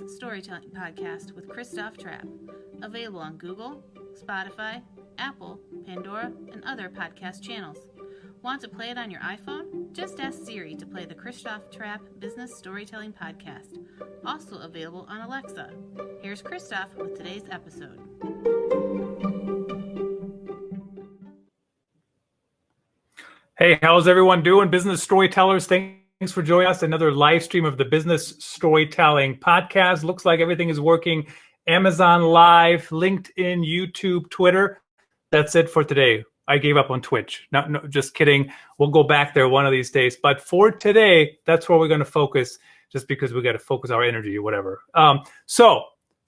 Storytelling Podcast with Christoph Trapp. Available on Google, Spotify, Apple, Pandora, and other podcast channels. Want to play it on your iPhone? Just ask Siri to play the Christoph Trapp Business Storytelling Podcast. Also available on Alexa. Here's Christoph with today's episode. Hey, how's everyone doing? Business storytellers, thanks for joining us. Another live stream of the Business Storytelling Podcast. Looks like everything is working. Amazon Live, LinkedIn, YouTube, Twitter. That's it for today. I gave up on Twitch. No, just kidding. We'll go back there one of these days. But for today, that's where we're going to focus, just because we got to focus our energy or whatever. So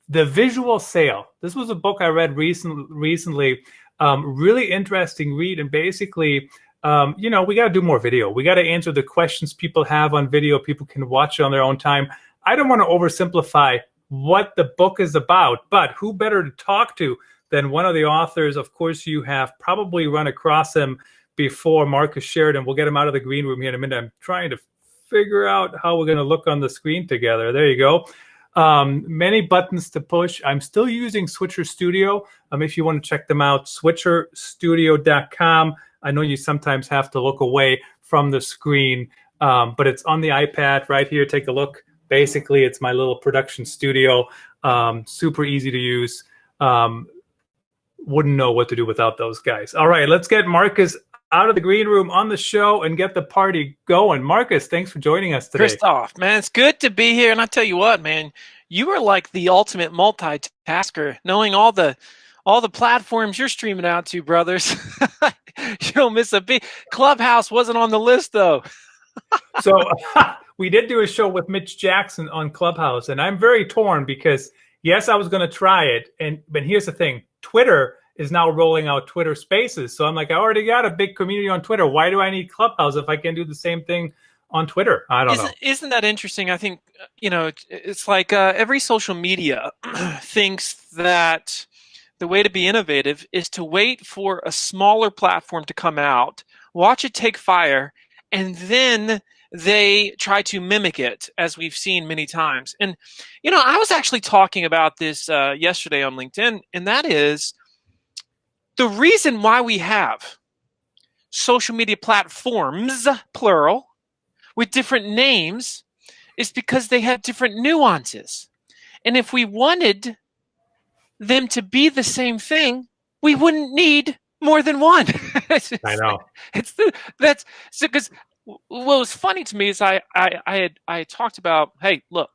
The Visual Sale. This was a book I read recently. Really interesting read. And basically, we got to do more video. We got to answer the questions people have on video. People can watch it on their own time. I don't want to oversimplify what the book is about, but who better to talk to than one of the authors? Of course, you have probably run across him before, Marcus Sheridan. We'll get him out of the green room here in a minute. I'm trying to figure out how we're going to look on the screen together. There you go. Many buttons to push. I'm still using Switcher Studio. If you want to check them out, switcherstudio.com. I know you sometimes have to look away from the screen, but it's on the iPad right here. Take a look. Basically, it's my little production studio. Super easy to use. Wouldn't know what to do without those guys. All right, let's get Marcus out of the green room on the show and get the party going. Marcus, thanks for joining us today. Christoph, man, it's good to be here. And I tell you what, man, you are like the ultimate multitasker, knowing all the platforms you're streaming out to, brothers. You don't miss a beat. Clubhouse wasn't on the list, though. So we did do a show with Mitch Jackson on Clubhouse, and I'm very torn because, yes, I was going to try it. But here's the thing. Twitter is now rolling out Twitter Spaces. So I'm like, I already got a big community on Twitter. Why do I need Clubhouse if I can do the same thing on Twitter? I don't know. Isn't that interesting? I think, it's like every social media thinks that the way to be innovative is to wait for a smaller platform to come out, watch it take fire, and then they try to mimic it, as we've seen many times. And, I was actually talking about this yesterday on LinkedIn, and that is the reason why we have social media platforms, plural, with different names is because they have different nuances. And if we wanted them to be the same thing, we wouldn't need more than one. I know. That's because what was funny to me is I had talked about, hey, look,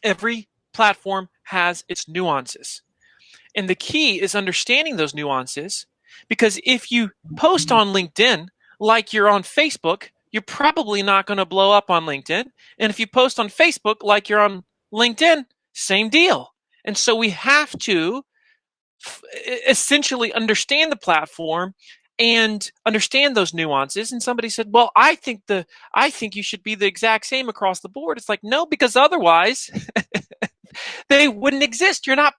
every platform has its nuances. And the key is understanding those nuances, because if you post on LinkedIn like you're on Facebook, you're probably not going to blow up on LinkedIn. And if you post on Facebook like you're on LinkedIn, same deal. And so we have to essentially understand the platform and understand those nuances. And somebody said, well, I think you should be the exact same across the board. It's like, no, because otherwise they wouldn't exist. You're not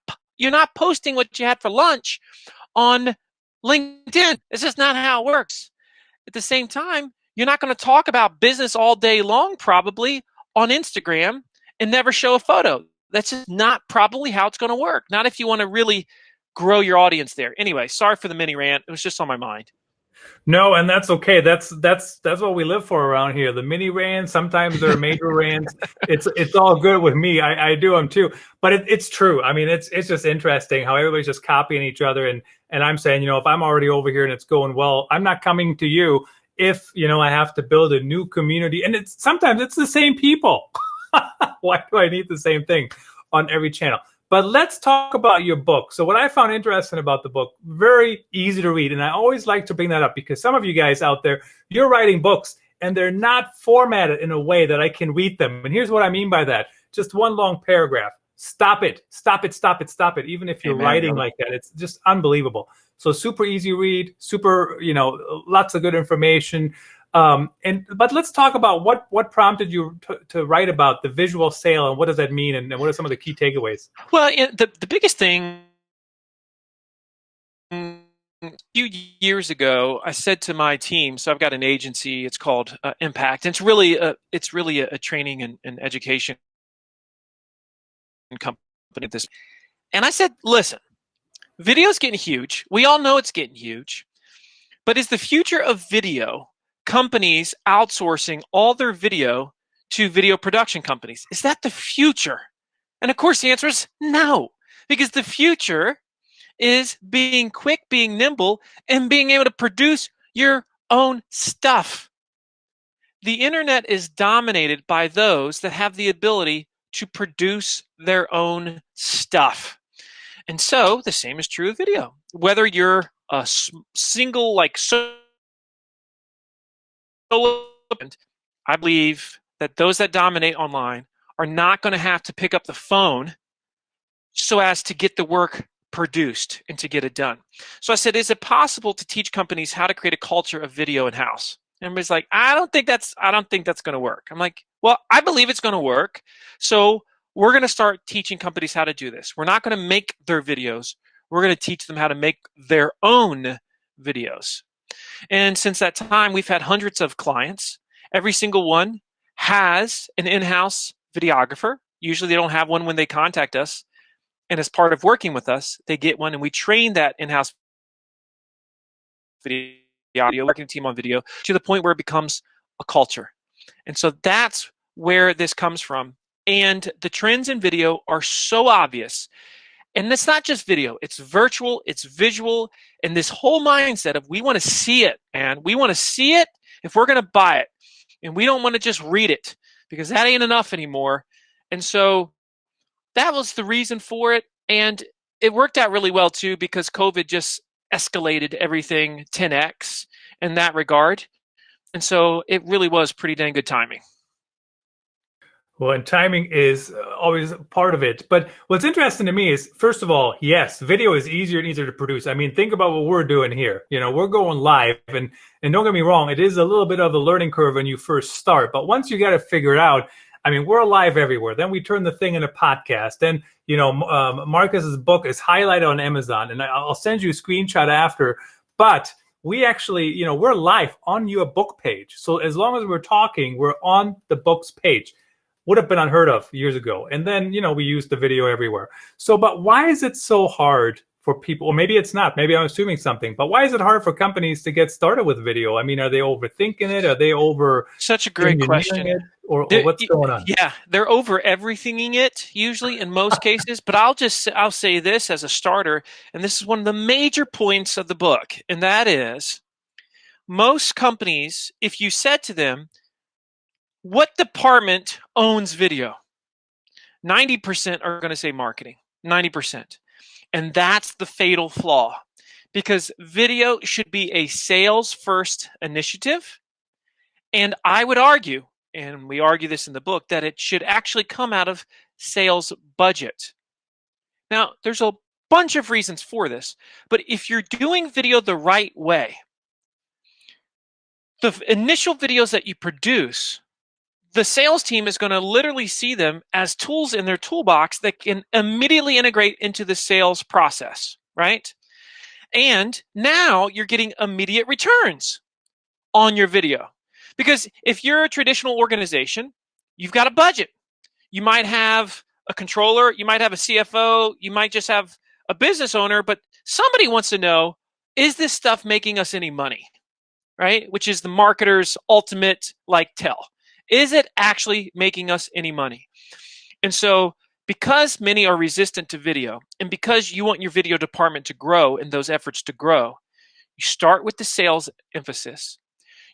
posting what you had for lunch on LinkedIn. It's just not how it works. At the same time, you're not going to talk about business all day long, probably on Instagram, and never show a photo. That's just not probably how it's going to work. Not if you want to really grow your audience there. Anyway, sorry for the mini rant. It was just on my mind. No, and that's okay. That's what we live for around here. The mini rants, sometimes they're major rants. It's all good with me. I do them too. But it's true. I mean, it's just interesting how everybody's just copying each other. And I'm saying, if I'm already over here and it's going well, I'm not coming to you if, I have to build a new community. And sometimes it's the same people. Why do I need the same thing on every channel? But let's talk about your book. So what I found interesting about the book, very easy to read. And I always like to bring that up because some of you guys out there, you're writing books and they're not formatted in a way that I can read them. And here's what I mean by that. Just one long paragraph. Stop it. Stop it. Stop it. Stop it. Even if you're writing like that, it's just unbelievable. So super easy read, super, lots of good information. But let's talk about what prompted you to write about the visual sale, and what does that mean, and what are some of the key takeaways? Well, the biggest thing, a few years ago, I said to my team, so I've got an agency, it's called Impact. And it's really a training and education company at this. And I said, listen, video's getting huge. We all know it's getting huge. But is the future of video companies outsourcing all their video to video production companies? Is that the future? And of course, the answer is no, because the future is being quick, being nimble, and being able to produce your own stuff. The internet is dominated by those that have the ability to produce their own stuff. And so the same is true of video. Whether you're a single, like, solo, I believe that those that dominate online are not going to have to pick up the phone so as to get the work produced and to get it done. So I said, is it possible to teach companies how to create a culture of video in-house? And everybody's like, I don't think that's going to work. I'm like, well, I believe it's going to work. So we're going to start teaching companies how to do this. We're not going to make their videos. We're going to teach them how to make their own videos. And since that time, we've had hundreds of clients. Every single one has an in-house videographer. Usually they don't have one when they contact us. And as part of working with us, they get one, and we train that in-house video marketing team on video to the point where it becomes a culture. And so that's where this comes from. And the trends in video are so obvious. And it's not just video, it's virtual, it's visual, and this whole mindset of we want to see it, and we want to see it if we're going to buy it. And we don't want to just read it, because that ain't enough anymore. And so that was the reason for it. And it worked out really well too, because COVID just escalated everything 10x in that regard. And so it really was pretty dang good timing. Well, and timing is always part of it. But what's interesting to me is, first of all, yes, video is easier and easier to produce. I mean, think about what we're doing here. You know, we're going live, and don't get me wrong, it is a little bit of a learning curve when you first start. But once you got to figure it out, I mean, we're live everywhere. Then we turn the thing into podcast. Then, you know, Marcus's book is highlighted on Amazon, and I'll send you a screenshot after. But we actually, you know, we're live on your book page. So as long as we're talking, we're on the book's page. Would have been unheard of years ago. And then, you know, we use the video everywhere. So, but why is it so hard for people? Or maybe it's not. Maybe I'm assuming something. But why is it hard for companies to get started with video? I mean, are they overthinking it? Are they over? Such a great question. Or what's going on? Yeah, they're over everythinging it usually in most cases. But I'll say this as a starter, and this is one of the major points of the book, and that is most companies, if you said to them, what department owns video? 90% are going to say marketing, 90%. And that's the fatal flaw, because video should be a sales-first initiative. And I would argue, and we argue this in the book, that it should actually come out of sales budget. Now, there's a bunch of reasons for this, but if you're doing video the right way, the initial videos that you produce, the sales team is going to literally see them as tools in their toolbox that can immediately integrate into the sales process, right? And now you're getting immediate returns on your video. Because if you're a traditional organization, you've got a budget. You might have a controller, you might have a CFO, you might just have a business owner, but somebody wants to know, is this stuff making us any money, right? Which is the marketer's ultimate tell. Is it actually making us any money? And so because many are resistant to video, and because you want your video department to grow and those efforts to grow, you start with the sales emphasis.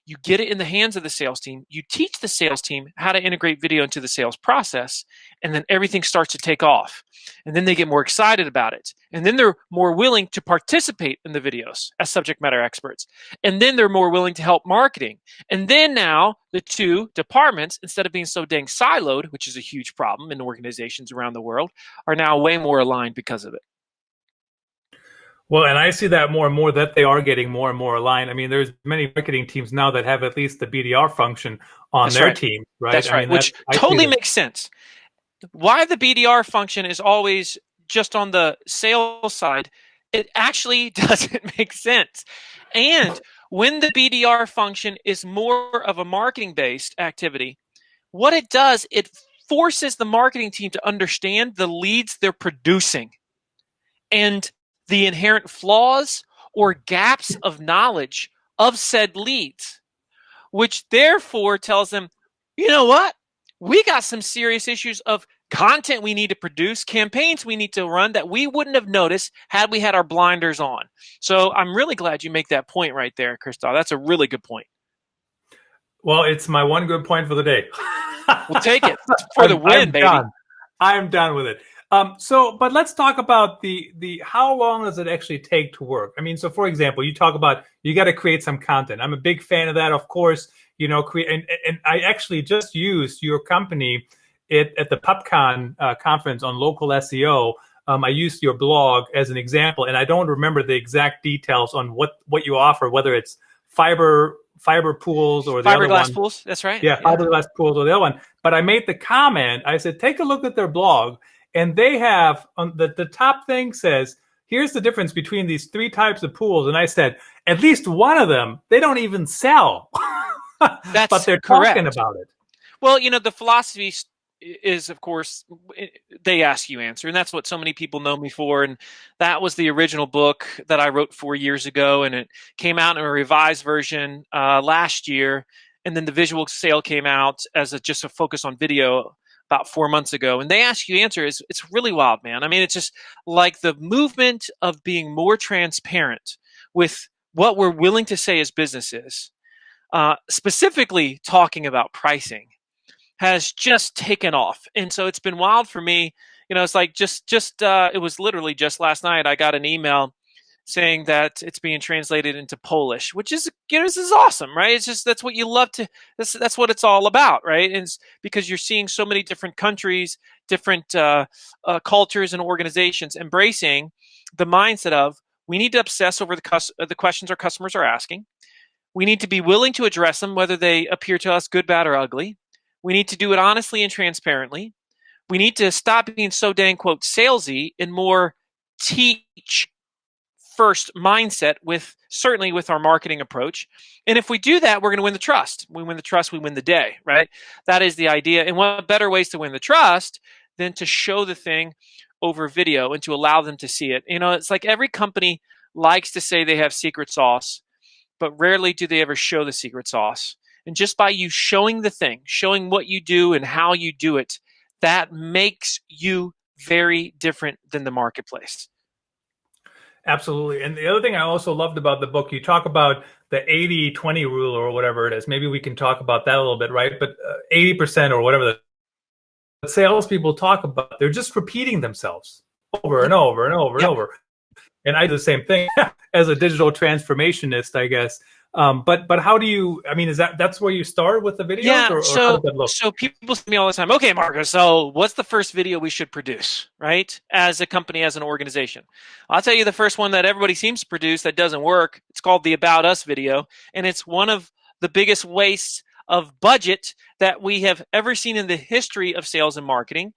You get it in the hands of the sales team. You teach the sales team how to integrate video into the sales process, and then everything starts to take off. And then they get more excited about it. And then they're more willing to participate in the videos as subject matter experts. And then they're more willing to help marketing. And then now the two departments, instead of being so dang siloed, which is a huge problem in organizations around the world, are now way more aligned because of it. Well, and I see that more and more, that they are getting more and more aligned. I mean, there's many marketing teams now that have at least the BDR function on their team, right? That's right, which totally makes sense. Why the BDR function is always just on the sales side, it actually doesn't make sense. And when the BDR function is more of a marketing-based activity, what it does, it forces the marketing team to understand the leads they're producing and the inherent flaws or gaps of knowledge of said leads, which therefore tells them, you know what? We got some serious issues of content we need to produce, campaigns we need to run that we wouldn't have noticed had we had our blinders on. So I'm really glad you make that point right there, Christoph. That's a really good point. Well, it's my one good point for the day. We'll take it for the win, baby. Done. I'm done with it. But let's talk about the how long does it actually take to work? I mean, so for example, you talk about you got to create some content. I'm a big fan of that, of course. You know, and I actually just used your company at the PubCon conference on local SEO. I used your blog as an example, and I don't remember the exact details on what you offer, whether it's fiber pools or the other one. Fiberglass pools, that's right. Yeah, fiberglass pools or the other one. But I made the comment, I said, take a look at their blog, and they have, on the top thing says, here's the difference between these three types of pools. And I said, at least one of them, they don't even sell. That's but they're correct. talking about it. Well, you know, the philosophy is, of course, they ask, you answer. And that's what so many people know me for. And that was the original book that I wrote 4 years ago. And it came out in a revised version last year. And then the visual sale came out as just a focus on video about 4 months ago. And they ask, you answer. It's really wild, man. I mean, it's just like the movement of being more transparent with what we're willing to say as businesses. Specifically talking about pricing has just taken off. And so it's been wild for me. You know, it's like it was literally just last night, I got an email saying that it's being translated into Polish, which is, you know, this is awesome, right? It's just, that's what you love to, that's what it's all about, right? And it's because you're seeing so many different countries, different cultures and organizations embracing the mindset of, we need to obsess over the questions our customers are asking. We need to be willing to address them, whether they appear to us good, bad, or ugly. We need to do it honestly and transparently. We need to stop being so dang, quote, salesy and more teach first mindset certainly with our marketing approach. And if we do that, we're going to win the trust. We win the trust, we win the day, right? That is the idea. And what better ways to win the trust than to show the thing over video and to allow them to see it? You know, it's like every company likes to say they have secret sauce, but rarely do they ever show the secret sauce. And just by you showing the thing, showing what you do and how you do it, that makes you very different than the marketplace. Absolutely. And the other thing I also loved about the book, you talk about the 80-20 rule or whatever it is. Maybe we can talk about that a little bit, right? But 80% or whatever the salespeople talk about, they're just repeating themselves over and over and over and over. And I do the same thing as a digital transformationist, I guess. But how do you, I mean, that's where you start with the videos? Yeah, or how does that look? So people say to me all the time, okay, Marcus, so what's the first video we should produce, right? As a company, as an organization. I'll tell you the first one that everybody seems to produce that doesn't work. It's called the About Us video. And it's one of the biggest wastes of budget that we have ever seen in the history of sales and marketing.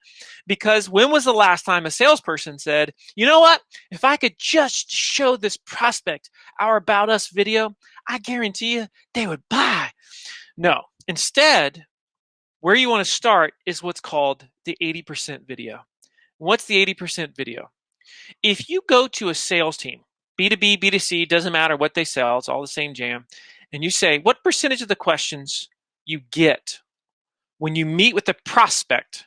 Because when was the last time a salesperson said, you know what, if I could just show this prospect our About Us video, I guarantee you they would buy. No. Instead, where you want to start is what's called the 80% video. What's the 80% video? If you go to a sales team, B2B, B2C, doesn't matter what they sell, it's all the same jam, and you say, what percentage of the questions you get when you meet with a prospect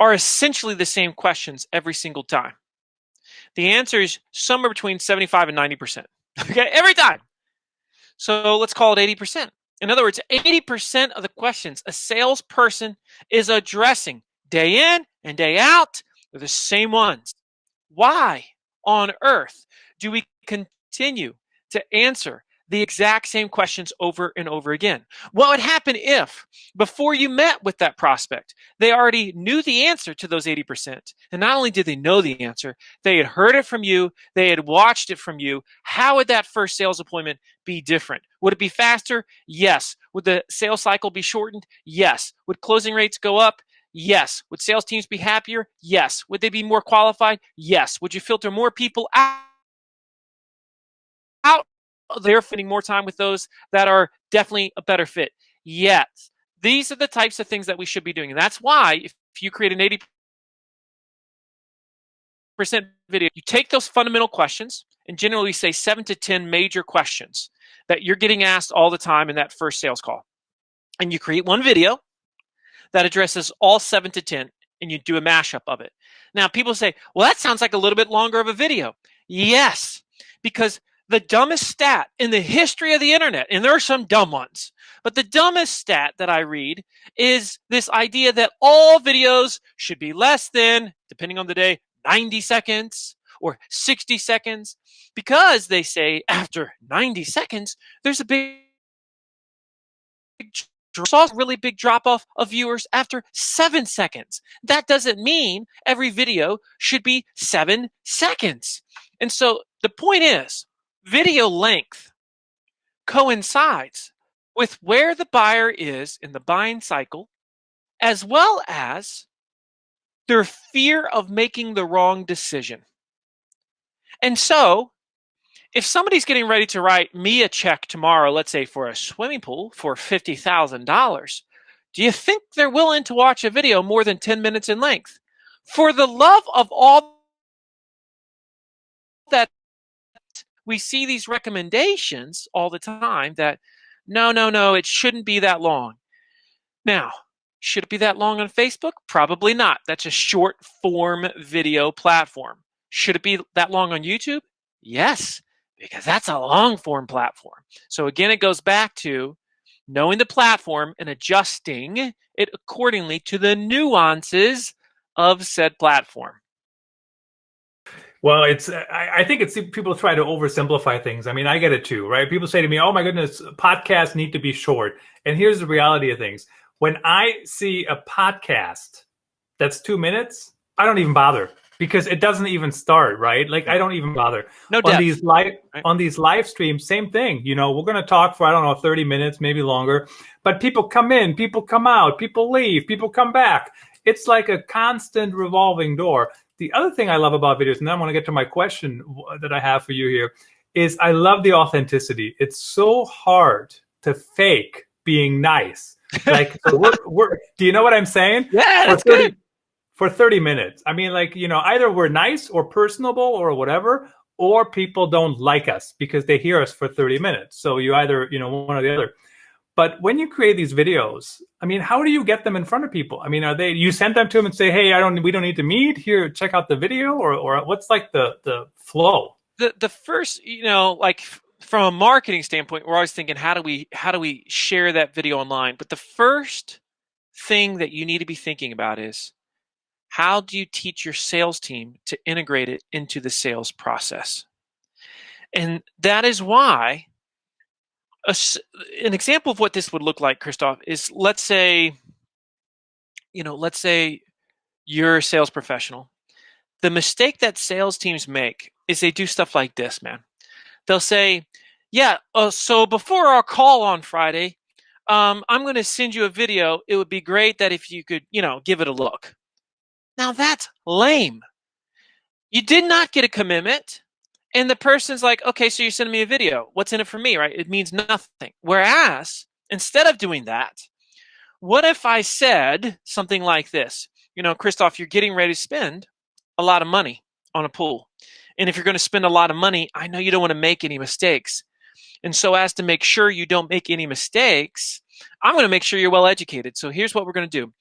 are essentially the same questions every single time? The answer is somewhere between 75 and 90%. Okay, every time. So let's call it 80%. In other words, 80% of the questions a salesperson is addressing day in and day out are the same ones. Why on earth do we continue to answer the exact same questions over and over again? What would happen if, before you met with that prospect, they already knew the answer to those 80%? And not only did they know the answer, they had heard it from you, they had watched it from you. How would that first sales appointment be different? Would it be faster? Yes. Would the sales cycle be shortened? Yes. Would closing rates go up? Yes. Would sales teams be happier? Yes. Would they be more qualified? Yes. Would you filter more people out? They're spending more time with those that are definitely a better fit. Yes. These are the types of things that we should be doing. And that's why if you create an 80% video, you take those fundamental questions, and generally we say 7 to 10 major questions that you're getting asked all the time in that first sales call. And you create one video that addresses all 7 to 10, and you do a mashup of it. Now, people say, well, that sounds like a little bit longer of a video. Yes, because the dumbest stat in the history of the internet, and there are some dumb ones, but the dumbest stat that I read is this idea that all videos should be less than, depending on the day, 90 seconds or 60 seconds, because they say after 90 seconds, there's a really big drop off of viewers after 7 seconds. That doesn't mean every video should be 7 seconds. And so the point is, video length coincides with where the buyer is in the buying cycle, as well as their fear of making the wrong decision. And so, if somebody's getting ready to write me a check tomorrow, let's say for a swimming pool for $50,000, do you think they're willing to watch a video more than 10 minutes in length? For the love of all that, we see these recommendations all the time that no, it shouldn't be that long. Now, should it be that long on Facebook? Probably not. That's a short form video platform. Should it be that long on YouTube? Yes, because that's a long form platform. So again, it goes back to knowing the platform and adjusting it accordingly to the nuances of said platform. Well, I think it's people try to oversimplify things. I mean, I get it too, right? People say to me, oh my goodness, podcasts need to be short. And here's the reality of things. When I see a podcast that's 2 minutes, I don't even bother because it doesn't even start, right? Like I don't even bother. No depth. On these live streams, same thing. You know, we're going to talk for, 30 minutes, maybe longer, but people come in, people come out, people leave, people come back. It's like a constant revolving door. The other thing I love about videos, and then I want to get to my question that I have for you here, is I love the authenticity. It's so hard to fake being nice. Like, we're do you know what I'm saying? Yeah, that's good. For 30 minutes. I mean, like, either we're nice or personable or whatever, or people don't like us because they hear us for 30 minutes. So you either, one or the other. But when you create these videos, I mean, how do you get them in front of people? I mean, you send them to them and say, hey, we don't need to meet here, check out the video, or what's like the flow? The first, like from a marketing standpoint, we're always thinking, how do we share that video online? But the first thing that you need to be thinking about is, how do you teach your sales team to integrate it into the sales process? And that is why an example of what this would look like, Christoph, is let's say you're a sales professional. The mistake that sales teams make is they do stuff like this, man. They'll say, yeah, so before our call on Friday, I'm going to send you a video. It would be great that if you could, give it a look. Now that's lame. You did not get a commitment. And the person's like, okay, so you're sending me a video. What's in it for me, right? It means nothing. Whereas, instead of doing that, what if I said something like this? Christoph, you're getting ready to spend a lot of money on a pool. And if you're going to spend a lot of money, I know you don't want to make any mistakes. And so as to make sure you don't make any mistakes, I'm going to make sure you're well educated. So here's what we're going to do.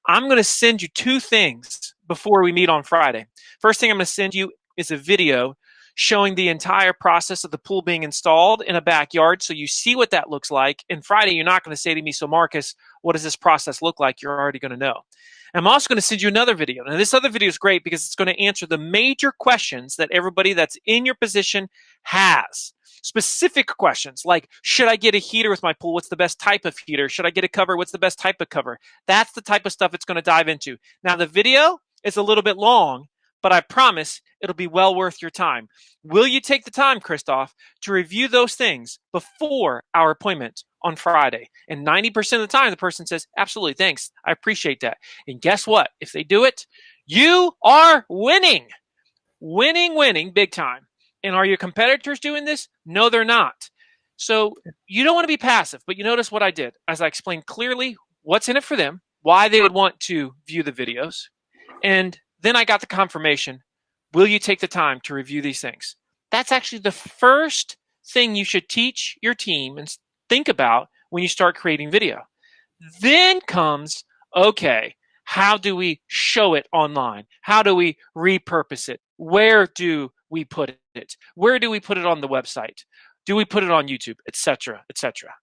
I'm going to send you 2 things before we meet on Friday. First thing I'm going to send you is a video showing the entire process of the pool being installed in a backyard, so you see what that looks like. And Friday, you're not going to say to me, so Marcus, what does this process look like? You're already going to know. I'm also going to send you another video. Now, this other video is great because it's going to answer the major questions that everybody that's in your position has. Specific questions like, should I get a heater with my pool? What's the best type of heater? Should I get a cover? What's the best type of cover? That's the type of stuff it's going to dive into. Now, the video is a little bit long, but I promise it'll be well worth your time. Will you take the time, Christoph, to review those things before our appointment on Friday? And 90% of the time, the person says, absolutely, thanks. I appreciate that. And guess what? If they do it, you are winning. Winning big time. And are your competitors doing this? No, they're not. So you don't want to be passive, but you notice what I did. As I explained clearly what's in it for them, why they would want to view the videos. And then I got the confirmation, will you take the time to review these things? That's actually the first thing you should teach your team and think about when you start creating video. Then comes, okay, how do we show it online? How do we repurpose it? Where do we put it? Where do we put it on the website? Do we put it on YouTube, etc., etc.?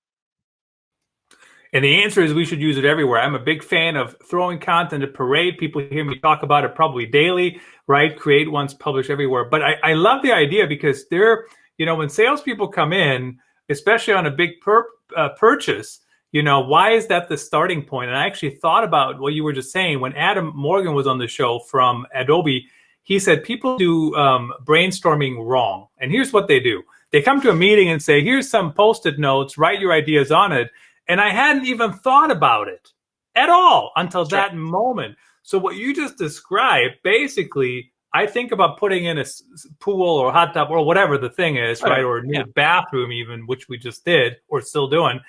And the answer is we should use it everywhere. I'm a big fan of throwing content at Parade. People hear me talk about it probably daily, right? Create once, publish everywhere. But I love the idea because when salespeople come in, especially on a big purchase, why is that the starting point? And I actually thought about what you were just saying. When Adam Morgan was on the show from Adobe, he said people do brainstorming wrong. And here's what they do. They come to a meeting and say, here's some Post-it notes, write your ideas on it. And I hadn't even thought about it at all until that moment. So what you just described, basically, I think about putting in a pool or hot tub or whatever the thing is, right? Or a new bathroom even, which we just did or still doing.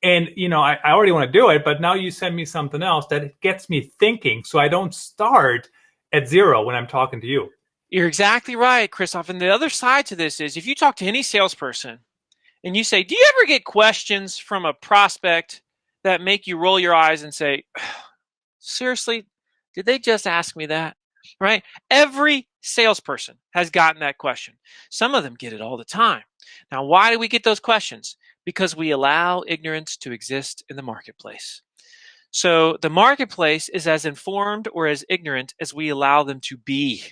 And, I already want to do it, but now you send me something else that gets me thinking so I don't start at zero when I'm talking to you. You're exactly right, Christoph. And the other side to this is if you talk to any salesperson, and you say, do you ever get questions from a prospect that make you roll your eyes and say, seriously, did they just ask me that? Right? Every salesperson has gotten that question. Some of them get it all the time. Now, why do we get those questions? Because we allow ignorance to exist in the marketplace. So the marketplace is as informed or as ignorant as we allow them to be.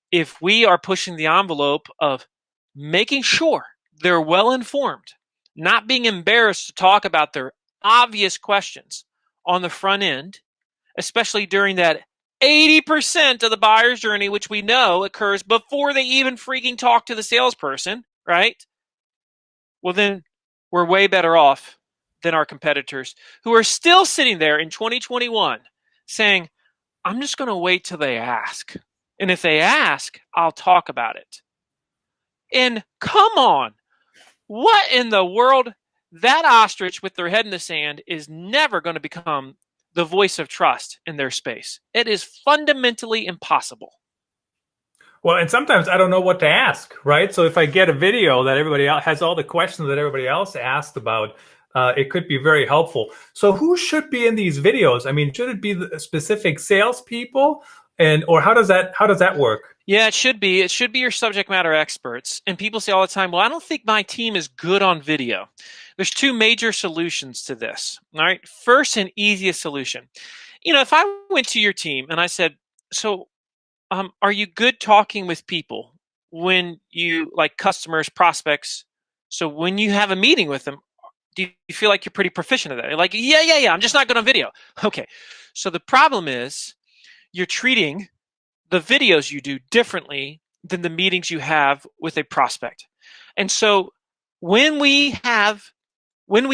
If we are pushing the envelope of making sure they're well informed, not being embarrassed to talk about their obvious questions on the front end, especially during that 80% of the buyer's journey, which we know occurs before they even freaking talk to the salesperson, right? Well, then we're way better off than our competitors who are still sitting there in 2021 saying, I'm just going to wait till they ask. And if they ask, I'll talk about it. And come on. What in the world? That ostrich with their head in the sand is never going to become the voice of trust in their space. It is fundamentally impossible. Well, and sometimes I don't know what to ask, right? So if I get a video that everybody else has all the questions that everybody else asked about, it could be very helpful. So who should be in these videos? I mean, should it be the specific salespeople? Or how does that work? Yeah, it should be. It should be your subject matter experts. And people say all the time, well, I don't think my team is good on video. There's two major solutions to this. All right. First and easiest solution. If I went to your team and I said, so are you good talking with people when you like customers, prospects? So when you have a meeting with them, do you feel like you're pretty proficient at that? You're like, yeah. I'm just not good on video. Okay. So the problem is, you're treating the videos you do differently than the meetings you have with a prospect. And so when we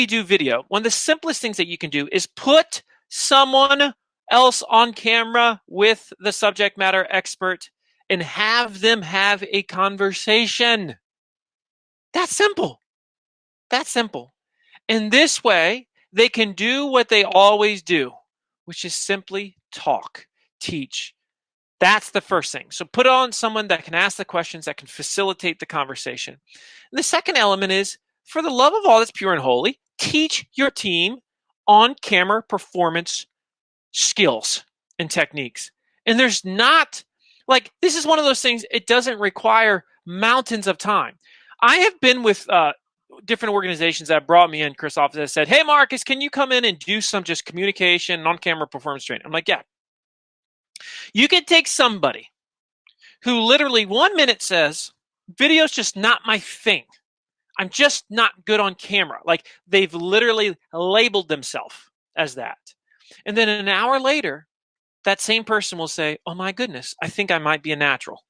do video, one of the simplest things that you can do is put someone else on camera with the subject matter expert and have them have a conversation. That's simple. And this way, they can do what they always do, which is simply talk. Teach. That's the first thing. So put on someone that can ask the questions, that can facilitate the conversation. And the second element is, for the love of all that's pure and holy, teach your team on-camera performance skills and techniques. And there's not, this is one of those things, it doesn't require mountains of time. I have been with different organizations that brought me in, Christoph, that said, hey, Marcus, can you come in and do some just communication and on-camera performance training? I'm like, yeah. You can take somebody who literally 1 minute says, video's just not my thing. I'm just not good on camera. Like they've literally labeled themselves as that. And then an hour later, that same person will say, oh my goodness, I think I might be a natural.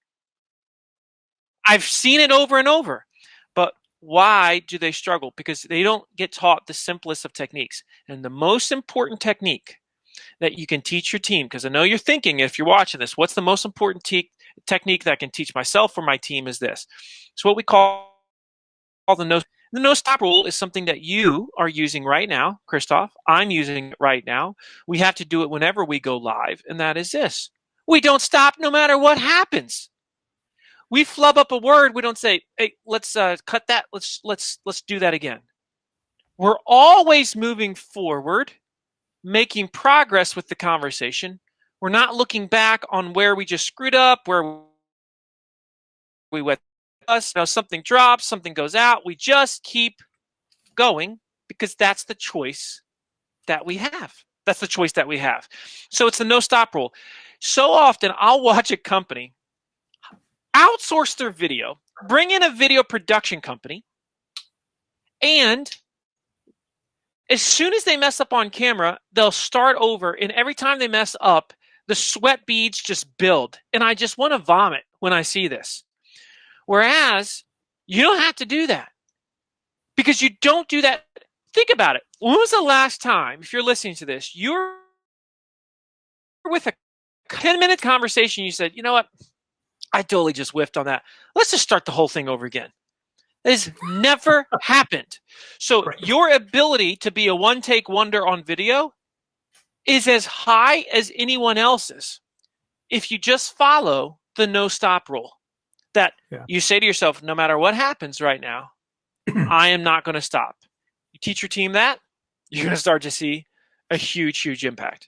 I've seen it over and over. But why do they struggle? Because they don't get taught the simplest of techniques. And the most important technique that you can teach your team, because I know you're thinking, if you're watching this, what's the most important technique that I can teach myself or my team is this. It's what we call the no. The no stop rule is something that you are using right now, Christoph. I'm using it right now. We have to do it whenever we go live, and that is this. We don't stop no matter what happens. We flub up a word. We don't say, "Hey, let's cut that. Let's do that again." We're always moving forward, making progress with the conversation. We're not looking back on where we just screwed up, where we went us, something drops, something goes out. We just keep going because that's the choice that we have. That's the choice that we have. So it's the no stop rule. So often I'll watch a company outsource their video, bring in a video production company, and as soon as they mess up on camera, they'll start over, and every time they mess up, the sweat beads just build. And I just want to vomit when I see this. Whereas you don't have to do that because you don't do that. Think about it. When was the last time, if you're listening to this, you're with a 10-minute conversation, you said, you know what? I totally just whiffed on that. Let's just start the whole thing over again. That has never happened. So your ability to be a one-take wonder on video is as high as anyone else's if you just follow the no-stop rule. That you say to yourself, no matter what happens right now, I am not going to stop. You teach your team that, you're going to start to see a huge, huge impact.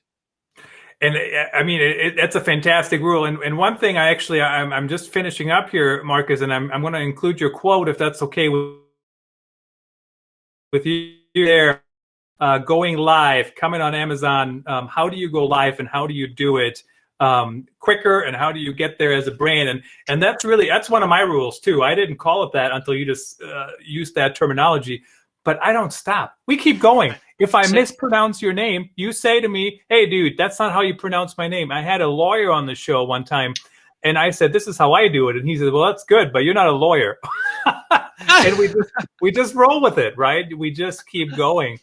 And I mean, that's a fantastic rule. And one thing I'm just finishing up here, Marcus, and I'm going to include your quote, if that's okay with you there, going live, coming on Amazon. How do you go live and how do you do it quicker, and how do you get there as a brand? And that's one of my rules too. I didn't call it that until you just used that terminology, but I don't stop. We keep going. If I mispronounce your name, you say to me, hey, dude, that's not how you pronounce my name. I had a lawyer on the show one time, and I said, this is how I do it. And he said, well, that's good, but you're not a lawyer. And we just roll with it, right? We just keep going.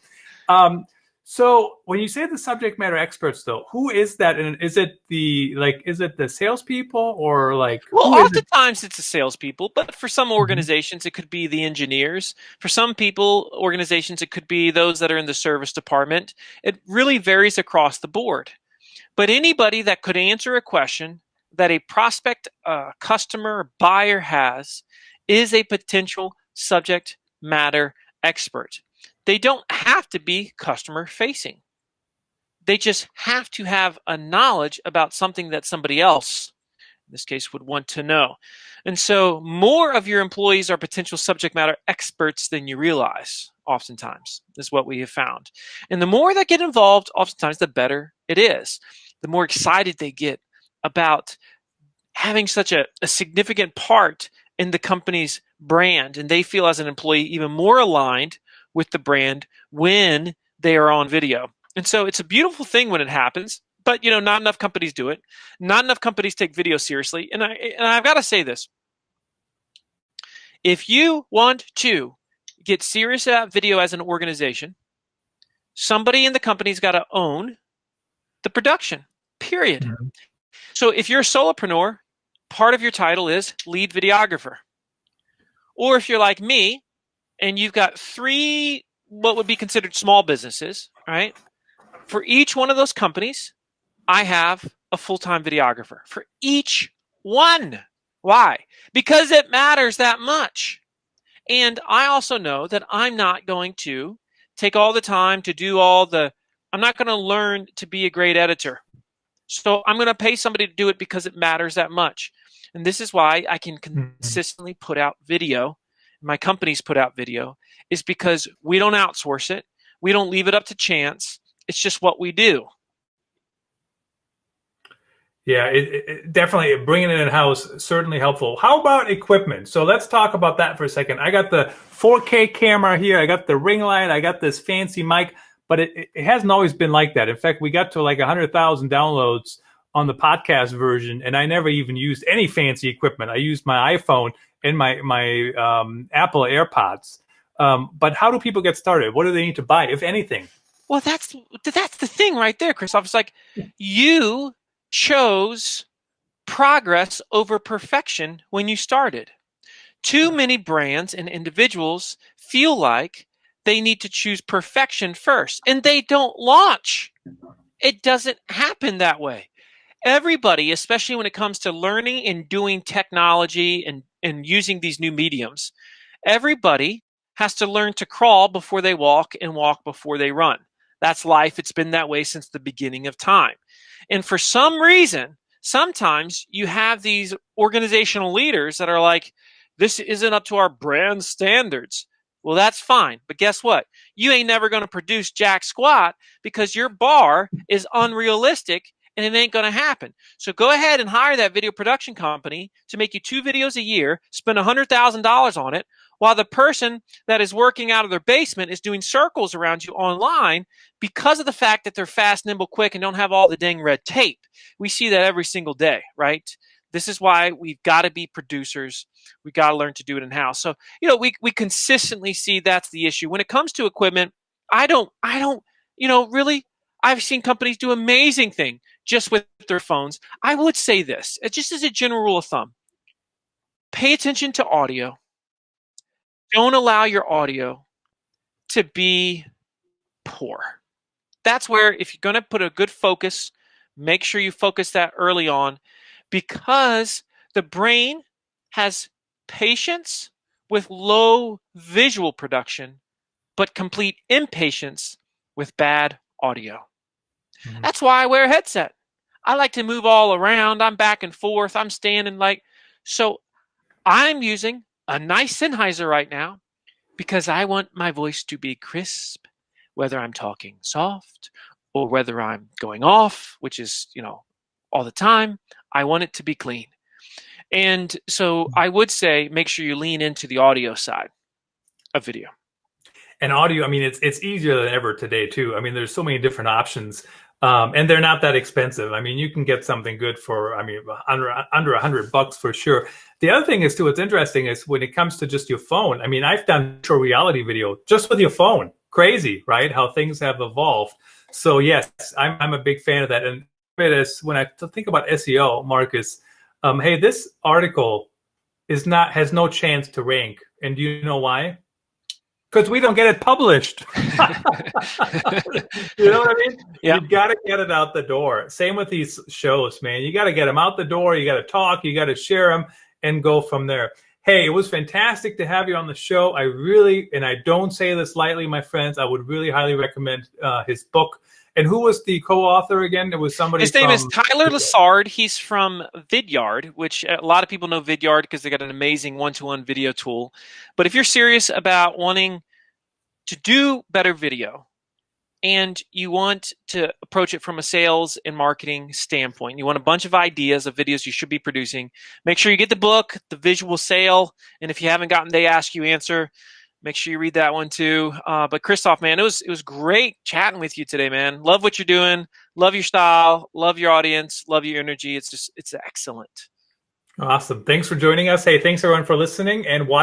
So when you say the subject matter experts, though, who is that? And is it the salespeople or like? Well, oftentimes it's the salespeople, but for some organizations, it could be the engineers. For some organizations, it could be those that are in the service department. It really varies across the board. But anybody that could answer a question that a prospect, customer, buyer has is a potential subject matter expert. They don't have to be customer facing. They just have to have a knowledge about something that somebody else, in this case, would want to know. And so more of your employees are potential subject matter experts than you realize, oftentimes, is what we have found. And the more that get involved, oftentimes, the better it is. The more excited they get about having such a significant part in the company's brand. And they feel as an employee even more aligned with the brand when they are on video. And so it's a beautiful thing when it happens, but not enough companies do it. Not enough companies take video seriously. And I've got to say this. If you want to get serious about video as an organization, somebody in the company's got to own the production, period. Mm-hmm. So if you're a solopreneur, part of your title is lead videographer. Or if you're like me, and you've got 3 what would be considered small businesses, right? For each one of those companies, I have a full-time videographer. For each one. Why? Because it matters that much. And I also know that I'm not going to take all the time to do I'm not going to learn to be a great editor. So I'm going to pay somebody to do it because it matters that much. And this is why I can consistently put out video. My companies put out video is because we don't outsource it. We don't leave it up to chance. It's just what we do. Yeah, it definitely bringing it in-house, certainly helpful. How about equipment? So let's talk about that for a second. I got the 4K camera here. I got the ring light. I got this fancy mic, but it hasn't always been like that. In fact, we got to like 100,000 downloads on the podcast version, and I never even used any fancy equipment. I used my iPhone and my Apple AirPods. But how do people get started? What do they need to buy, if anything? Well, that's the thing right there, Christoph. It's like you chose progress over perfection when you started. Too many brands and individuals feel like they need to choose perfection first, and they don't launch. It doesn't happen that way. Everybody, especially when it comes to learning and doing technology and using these new mediums, everybody has to learn to crawl before they walk and walk before they run. That's life. It's been that way since the beginning of time. And for some reason, sometimes you have these organizational leaders that are like, this isn't up to our brand standards. Well, that's fine. But guess what? You ain't never going to produce jack squat because your bar is unrealistic and it ain't going to happen. So go ahead and hire that video production company to make you 2 videos a year, spend $100,000 on it, while the person that is working out of their basement is doing circles around you online because of the fact that they're fast, nimble, quick, and don't have all the dang red tape. We see that every single day, right? This is why we've got to be producers. We got to learn to do it in-house. So, we consistently see that's the issue. When it comes to equipment, I don't, really, I've seen companies do amazing things just with their phones. I would say this, just as a general rule of thumb, pay attention to audio. Don't allow your audio to be poor. That's where, if you're going to put a good focus, make sure you focus that early on, because the brain has patience with low visual production, but complete impatience with bad audio. Mm-hmm. That's why I wear a headset. I like to move all around. I'm back and forth. I'm standing so I'm using a nice Sennheiser right now because I want my voice to be crisp, whether I'm talking soft or whether I'm going off, which is, all the time. I want it to be clean. And so I would say make sure you lean into the audio side of video. And audio, it's easier than ever today too. There's so many different options, and they're not that expensive. You can get something good for, under $100 for sure. The other thing is too, what's interesting is when it comes to just your phone. I've done virtual reality video just with your phone. Crazy, right? How things have evolved. So yes, I'm a big fan of that. And it is, when I think about SEO, Marcus, hey, this article has no chance to rank. And do you know why? Because we don't get it published. You know what I mean? Yeah. You got to get it out the door. Same with these shows, man. You got to get them out the door. You got to talk. You got to share them and go from there. Hey, it was fantastic to have you on the show. I really, and I don't say this lightly, my friends, I would really highly recommend his book. And who was the co-author again? It was somebody. His name is Tyler Lessard. He's from Vidyard, which a lot of people know Vidyard because they got an amazing one-to-one video tool. But if you're serious about wanting to do better video and you want to approach it from a sales and marketing standpoint, you want a bunch of ideas of videos you should be producing, make sure you get the book, The Visual Sale. And if you haven't gotten They Ask You Answer, make sure you read that one too. But Christoph, man, it was great chatting with you today, man. Love what you're doing. Love your style. Love your audience. Love your energy. It's excellent. Awesome. Thanks for joining us. Hey, thanks everyone for listening and watching.